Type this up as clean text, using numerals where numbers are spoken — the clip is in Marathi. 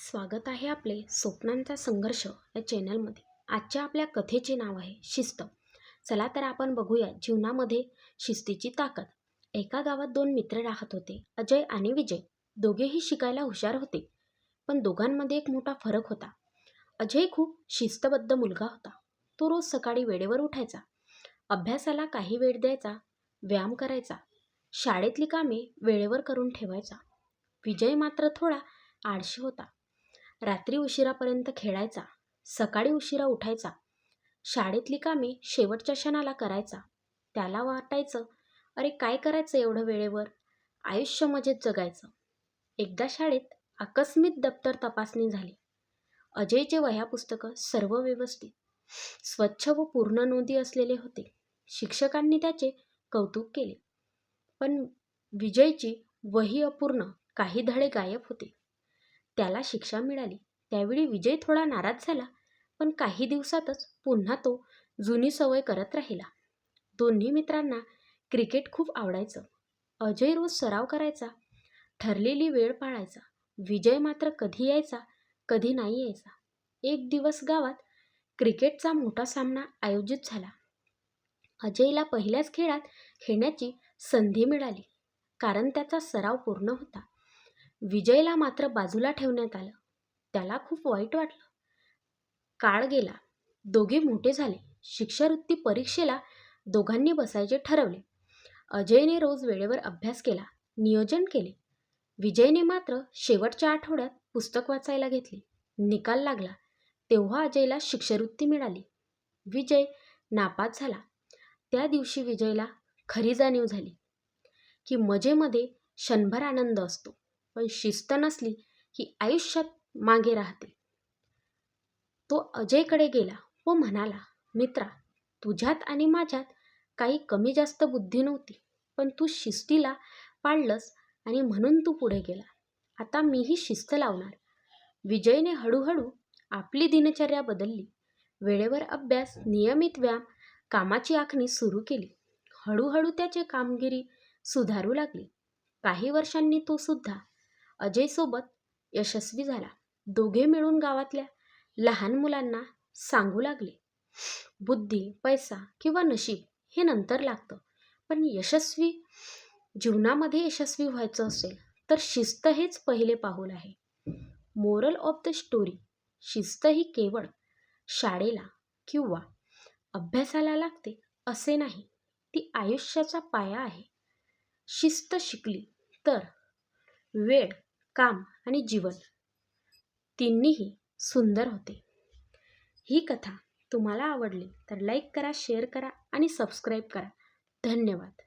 स्वागत आहे आपले स्वप्नांचा संघर्ष या चॅनलमध्ये. आजच्या आपल्या कथेचे नाव आहे शिस्त. चला तर आपण बघूया जीवनामध्ये शिस्तीची ताकद. एका गावात दोन मित्र राहत होते, अजय आणि विजय. दोघेही शिकायला हुशार होते, पण दोघांमध्ये एक मोठा फरक होता. अजय खूप शिस्तबद्ध मुलगा होता. तो रोज सकाळी वेळेवर उठायचा, अभ्यासाला काही वेळ द्यायचा, व्यायाम करायचा, शाळेतली कामे वेळेवर करून ठेवायचा. विजय मात्र थोडा आळशी होता. रात्री उशिरापर्यंत खेळायचा, सकाळी उशिरा उठायचा, शाळेतली कामे शेवटच्या क्षणाला करायचा. त्याला वाटायचं, अरे काय करायचं एवढं वेळेवर, आयुष्य मजेत जगायचं. एकदा शाळेत आकस्मिक दप्तर तपासणी झाली. अजयचे वह्या पुस्तकं सर्व व्यवस्थित, स्वच्छ व पूर्ण नोंदी असलेले होते. शिक्षकांनी त्याचे कौतुक केले, पण विजयची वही अपूर्ण, काही धडे गायब होते. त्याला शिक्षा मिळाली. त्यावेळी विजय थोडा नाराज झाला, पण काही दिवसातच पुन्हा तो जुनी सवय करत राहिला. दोन्ही मित्रांना क्रिकेट खूप आवडायचं. अजय रोज सराव करायचा, ठरलेली वेळ पाळायचा. विजय मात्र कधी यायचा, कधी नाही यायचा. एक दिवस गावात क्रिकेटचा मोठा सामना आयोजित झाला. अजयला पहिल्याच खेळात खेळण्याची संधी मिळाली, कारण त्याचा सराव पूर्ण होता. विजयला मात्र बाजूला ठेवण्यात आलं. त्याला खूप वाईट वाटलं. काळ गेला, दोघे मोठे झाले. शिष्यवृत्ती परीक्षेला दोघांनी बसायचे ठरवले. अजयने रोज वेळेवर अभ्यास केला, नियोजन केले. विजयने मात्र शेवटच्या आठवड्यात पुस्तक वाचायला घेतले. निकाल लागला तेव्हा अजयला शिष्यवृत्ती मिळाली. विजय नापास झाला. त्या दिवशी विजयला खरी जाणीव झाली की मजेमध्ये क्षणभर आनंद असतो, पण शिस्त नसली की आयुष्यात मागे राहते. तो अजयकडे गेला व म्हणाला, मित्रा, तुझ्यात आणि माझ्यात काही कमी जास्त बुद्धी नव्हती, पण तू शिस्तीला पाळलंस आणि म्हणून तू पुढे गेला. आता मीही शिस्त लावणार. विजयने हळूहळू आपली दिनचर्या बदलली. वेळेवर अभ्यास, नियमित व्यायाम, कामाची आखणी सुरू केली. हळूहळू त्याची कामगिरी सुधारू लागली. काही वर्षांनी तो सुद्धा अजयसोबत यशस्वी झाला. दोघे मिळून गावातल्या लहान मुलांना सांगू लागले, बुद्धी, पैसा किंवा नशीब हे नंतर लागतं, पण जीवनामध्ये यशस्वी व्हायचं असेल तर शिस्त हेच पहिले पाऊल आहे. मोरल ऑफ द स्टोरी, शिस्त ही केवळ शाळेला किंवा अभ्यासाला लागते असे नाही, ती आयुष्याचा पाया आहे. शिस्त शिकली तर वेळ, काम आणि जीवन तिन्हीही सुंदर होते. ही कथा तुम्हाला आवडली तर लाईक करा, शेअर करा आणि सबस्क्राईब करा. धन्यवाद.